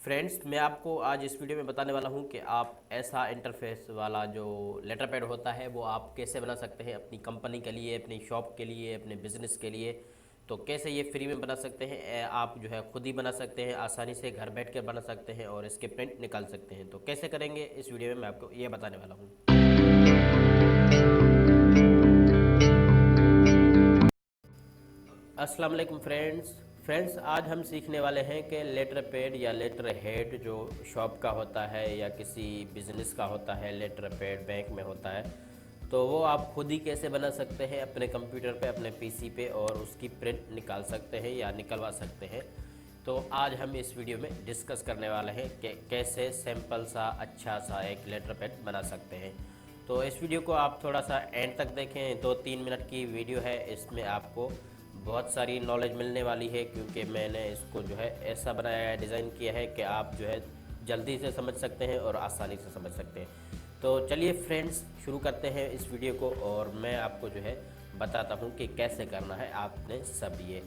Friends, मैं आपको आज इस वीडियो में बताने वाला हूं कि आप ऐसा इंटरफेस वाला जो लेटर पैड होता है वो आप कैसे बना सकते हैं अपनी कंपनी के लिए, अपनी शॉप के लिए, अपने बिजनेस के लिए। तो कैसे ये फ्री में बना सकते हैं, आप जो है खुद ही बना सकते हैं, आसानी से घर बैठ कर बना सकते हैं और इसके प्रिंट निकाल सकते हैं। तो कैसे करेंगे इस वीडियो में मैं आपको ये बताने वाला हूँ। अस्सलाम वालेकुम फ्रेंड्स, आज हम सीखने वाले हैं कि लेटर पैड या लेटर हेड जो शॉप का होता है या किसी बिज़नेस का होता है, लेटर पैड बैंक में होता है, तो वो आप खुद ही कैसे बना सकते हैं अपने कंप्यूटर पे, अपने पीसी पे, और उसकी प्रिंट निकाल सकते हैं या निकलवा सकते हैं। तो आज हम इस वीडियो में डिस्कस करने वाले हैं कि कैसे सिंपल सा अच्छा सा एक लेटर पैड बना सकते हैं। तो इस वीडियो को आप थोड़ा सा एंड तक देखें, 2-3 मिनट की वीडियो है, इसमें आपको बहुत सारी नॉलेज मिलने वाली है, क्योंकि मैंने इसको जो है ऐसा बनाया है, डिज़ाइन किया है कि आप जो है जल्दी से समझ सकते हैं और आसानी से समझ सकते हैं। तो चलिए फ्रेंड्स, शुरू करते हैं इस वीडियो को और मैं आपको जो है बताता हूँ कि कैसे करना है आपने सब ये।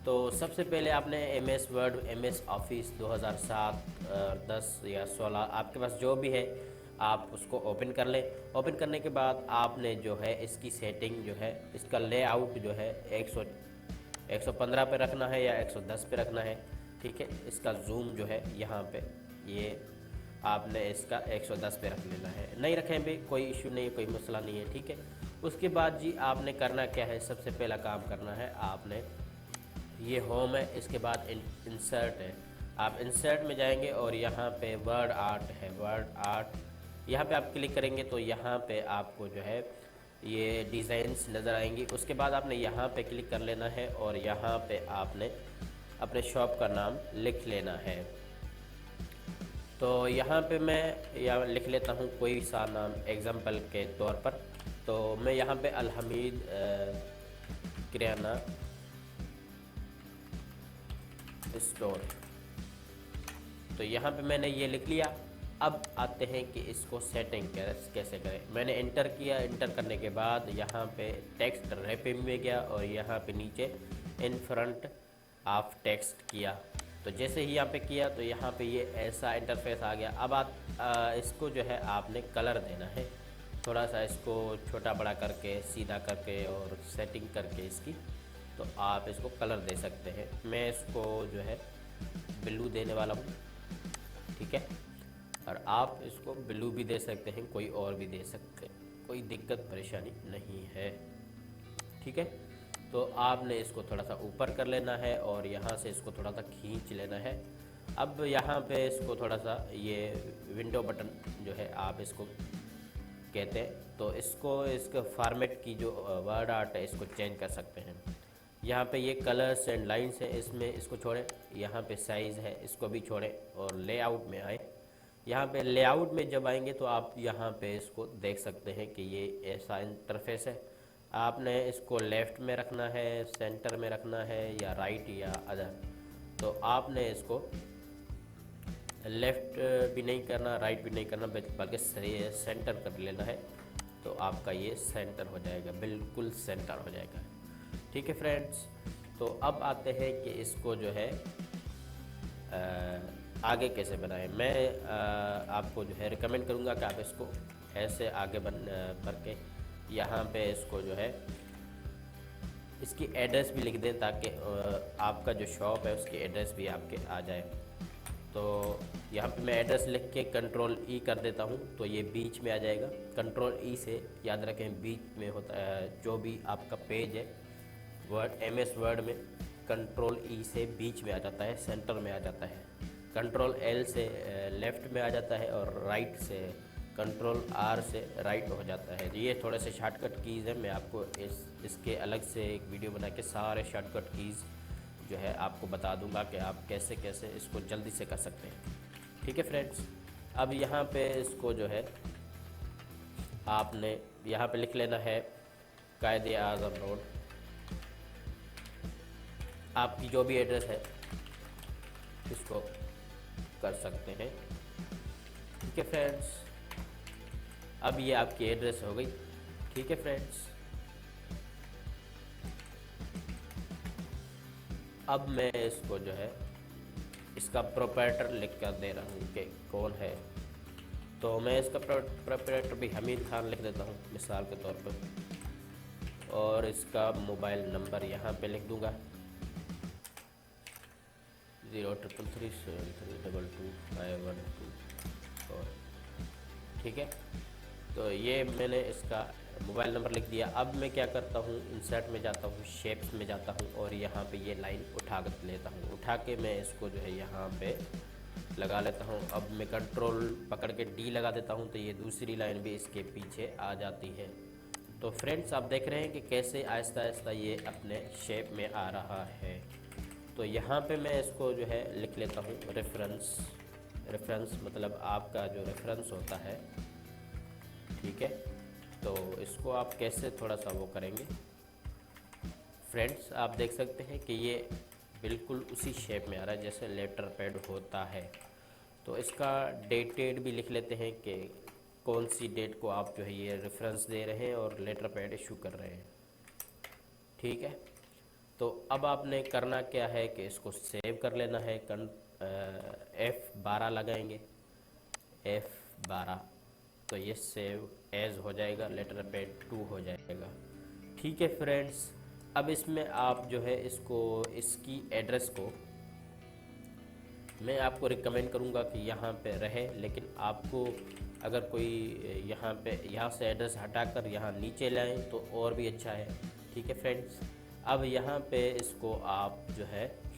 तो सबसे पहले आपने M S word, M S office 2007, 10 या 16, आपके पास जो भी है आप उसको ओपन कर लें। ओपन करने के बाद आपने जो है इसकी सेटिंग जो है, इसका लेआउट जो है 115 पे रखना है या 110 पे रखना है। ठीक है, इसका जूम जो है यहाँ पे ये आपने इसका 110 पे रख लेना है। नहीं रखें भी कोई इशू नहीं है, कोई मसला नहीं है। ठीक है, उसके बाद जी आपने करना क्या है, सबसे पहला काम करना है आपने, ये होम है, इसके बाद इंसर्ट है। आप इंसर्ट में जाएंगे और यहाँ पे वर्ड आर्ट है, वर्ड आर्ट यहाँ पे आप क्लिक करेंगे तो यहाँ पे आपको जो है ये डिज़ाइंस नज़र आएंगी। उसके बाद आपने यहाँ पे क्लिक कर लेना है और यहाँ पे आपने अपने शॉप का नाम लिख लेना है। तो यहाँ पे मैं यहाँ लिख लेता हूँ कोई सा नाम एग्जांपल के तौर पर। तो मैं यहाँ पे अलहमीद किराना स्टोर, तो यहाँ पे मैंने ये लिख लिया। अब आते हैं कि इसको सेटिंग कैसे करें। मैंने इंटर किया, इंटर करने के बाद यहाँ पे टेक्स्ट रैपिंग में गया और यहाँ पे नीचे इन फ्रंट ऑफ टेक्स्ट किया। तो जैसे ही यहाँ पे किया तो यहाँ पे ये ऐसा इंटरफेस आ गया। अब इसको जो है आपने कलर देना है, थोड़ा सा इसको छोटा बड़ा करके, सीधा करके और सेटिंग करके इसकी, तो आप इसको कलर दे सकते हैं। मैं इसको जो है ब्लू देने वाला हूँ। ठीक है, और आप इसको ब्लू भी दे सकते हैं, कोई और भी दे सकते हैं, कोई दिक्कत परेशानी नहीं है। ठीक है, तो आपने इसको थोड़ा सा ऊपर कर लेना है और यहाँ से इसको थोड़ा सा खींच लेना है। अब यहाँ पे इसको थोड़ा सा ये विंडो बटन जो है आप इसको कहते हैं, तो इसका फॉर्मेट की जो वर्ड आर्ट है इसको चेंज कर सकते हैं। यहाँ पे ये कलर्स एंड लाइंस है, इसमें इसको छोड़ें। यहाँ पे साइज़ है, इसको भी छोड़ें और लेआउट में आए। यहाँ पे लेआउट में जब आएंगे तो आप यहाँ पे इसको देख सकते हैं कि ये ऐसा इंटरफेस है। आपने इसको लेफ़्ट में रखना है, सेंटर में रखना है या राइट या अदर। तो आपने इसको लेफ़्ट भी नहीं करना, राइट भी नहीं करना, बल्कि सेंटर कर लेना है। तो आपका ये सेंटर हो जाएगा, बिल्कुल सेंटर हो जाएगा। ठीक है फ्रेंड्स, तो अब आते हैं कि इसको जो है आगे कैसे बनाएं। मैं आपको जो है रिकमेंड करूँगा कि आप इसको ऐसे आगे करके यहाँ पे इसको जो है इसकी एड्रेस भी लिख दें, ताकि आपका जो शॉप है उसकी एड्रेस भी आपके आ जाए। तो यहाँ पे मैं एड्रेस लिख के कंट्रोल ई कर देता हूँ, तो ये बीच में आ जाएगा। कंट्रोल ई से याद रखें बीच में होता है, जो भी आपका पेज है वर्ड, एम एस वर्ड में कंट्रोल ई से बीच में आ जाता है, सेंटर में आ जाता है। कंट्रोल एल से लेफ़्ट में आ जाता है और राइट से कंट्रोल आर से राइट हो जाता है। ये थोड़े से शॉर्टकट कीज़ है, मैं आपको इसके अलग से एक वीडियो बना के सारे शॉर्टकट कीज़ जो है आपको बता दूंगा कि आप कैसे कैसे इसको जल्दी से कर सकते हैं। ठीक है फ्रेंड्स, अब यहाँ पे इसको जो है आपने यहाँ पे लिख लेना है कायदे आज़म रोड, आपकी जो भी एड्रेस है इसको कर सकते हैं। ठीक है फ्रेंड्स, अब ये आपकी एड्रेस हो गई। ठीक है फ्रेंड्स, अब मैं इसको जो है इसका प्रोपराइटर लिख कर दे रहा हूँ कि कौन है। तो मैं इसका प्रोपराइटर भी हमीद खान लिख देता हूँ मिसाल के तौर पर, और इसका मोबाइल नंबर यहाँ पे लिख दूँगा 0333722512। ठीक है, तो ये मैंने इसका मोबाइल नंबर लिख दिया। अब मैं क्या करता हूँ, इंसर्ट में जाता हूँ, शेप्स में जाता हूँ और यहाँ पे ये लाइन उठा कर लेता हूँ। उठा के मैं इसको जो है यहाँ पे लगा लेता हूँ। अब मैं कंट्रोल पकड़ के डी लगा देता हूँ तो ये दूसरी लाइन भी इसके पीछे आ जाती है। तो फ्रेंड्स आप देख रहे हैं कि कैसे आहिस्ता आहिस्ता ये अपने शेप में आ रहा है। तो यहाँ पे मैं इसको जो है लिख लेता हूँ रेफरेंस मतलब आपका जो रेफरेंस होता है। ठीक है, तो इसको आप कैसे थोड़ा सा वो करेंगे फ्रेंड्स, आप देख सकते हैं कि ये बिल्कुल उसी शेप में आ रहा है जैसे लेटर पैड होता है। तो इसका डेटेड भी लिख लेते हैं कि कौन सी डेट को आप जो है ये रेफरेंस दे रहे हैं और लेटर पैड इशू कर रहे हैं। ठीक है, तो अब आपने करना क्या है कि इसको सेव कर लेना है। F12 लगाएंगे, F12, तो ये सेव एज हो जाएगा, लेटर पैड 2 हो जाएगा। ठीक है फ्रेंड्स, अब इसमें आप जो है इसकी एड्रेस को मैं आपको रिकमेंड करूंगा कि यहाँ पे रहे, लेकिन आपको अगर कोई यहाँ से एड्रेस हटाकर यहाँ नीचे लाएं तो और भी अच्छा है। ठीक है फ्रेंड्स, अब यहाँ पे इसको आप जो है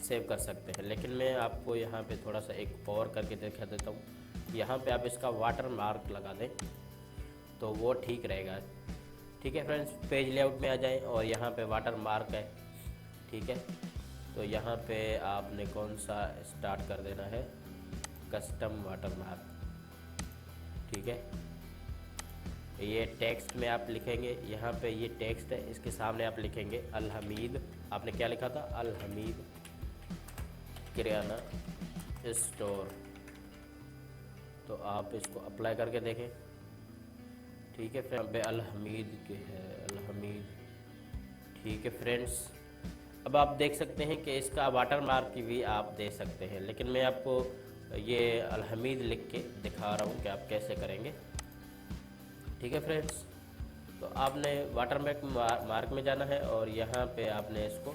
सेव कर सकते हैं, लेकिन मैं आपको यहाँ पे थोड़ा सा एक और करके दिखा देता हूँ। यहाँ पे आप इसका वाटर मार्क लगा दें तो वो ठीक रहेगा। ठीक है फ्रेंड्स, पेज लेआउट में आ जाएं और यहाँ पे वाटर मार्क है। ठीक है, तो यहाँ पे आपने कौन सा स्टार्ट कर देना है, कस्टम वाटर मार्क। ठीक है, ये टेक्स्ट में आप लिखेंगे, यहाँ पे ये टेक्स्ट है, इसके सामने आप लिखेंगे अल हमीद। आपने क्या लिखा था, अल हमीद किराना स्टोर। तो आप इसको अप्लाई करके देखें। ठीक है, फिर यहाँ पे अल हमीद के है, अल हमीद। ठीक है फ्रेंड्स, अब आप देख सकते हैं कि इसका वाटर मार्क की भी आप दे सकते हैं, लेकिन मैं आपको ये अल हमीद लिख के दिखा रहा हूँ कि आप कैसे करेंगे। ठीक है फ्रेंड्स, तो आपने वाटर मार्क में जाना है और यहाँ पे आपने इसको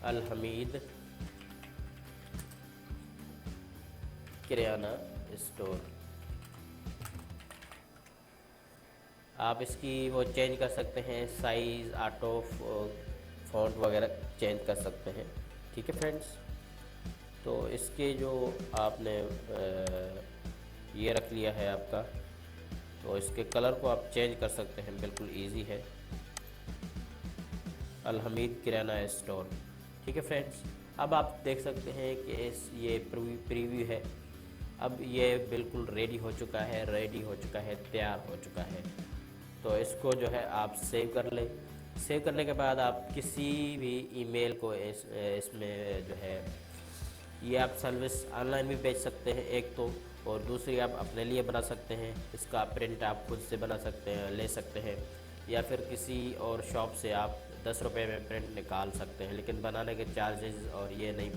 अल हमीद किराना स्टोर, आप इसकी वो चेंज कर सकते हैं, साइज़, ऑटो फॉन्ट वगैरह चेंज कर सकते हैं। ठीक है फ्रेंड्स, तो इसके जो आपने ये रख लिया है आपका, तो इसके कलर को आप चेंज कर सकते हैं, बिल्कुल इजी है, अल हमीद किराना स्टोर। ठीक है फ्रेंड्स, अब आप देख सकते हैं कि ये प्रीव्यू है। अब ये बिल्कुल रेडी हो चुका है, तैयार हो चुका है। तो इसको जो है आप सेव कर लें। सेव करने के बाद आप किसी भी ईमेल को इसमें जो है ये आप सर्विस ऑनलाइन भी बेच सकते हैं एक तो, और दूसरी आप अपने लिए बना सकते हैं। इसका प्रिंट आप खुद से बना सकते हैं, ले सकते हैं, या फिर किसी और शॉप से आप 10 रुपये में प्रिंट निकाल सकते हैं, लेकिन बनाने के चार्जेस और ये नहीं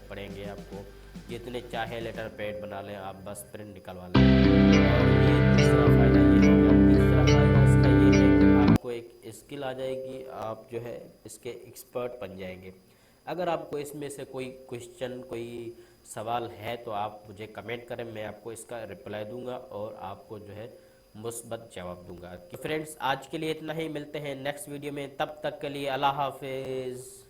पड़ेंगे आपको। जितने चाहे लेटर पैड बना लें आप, बस प्रिंट निकलवा लें। और ये दूसरा फ़ायदा ये हो गया। तीसरा फ़ायदा इसका ये है कि आपको एक स्किल आ जाएगी, आप जो है इसके एक्सपर्ट बन जाएंगे। अगर आपको इसमें से कोई क्वेश्चन, कोई सवाल है तो आप मुझे कमेंट करें, मैं आपको इसका रिप्लाई दूंगा और आपको जो है मुस्बत जवाब दूंगा। तो फ्रेंड्स, आज के लिए इतना ही, मिलते हैं नेक्स्ट वीडियो में, तब तक के लिए अल्लाह हाफिज़।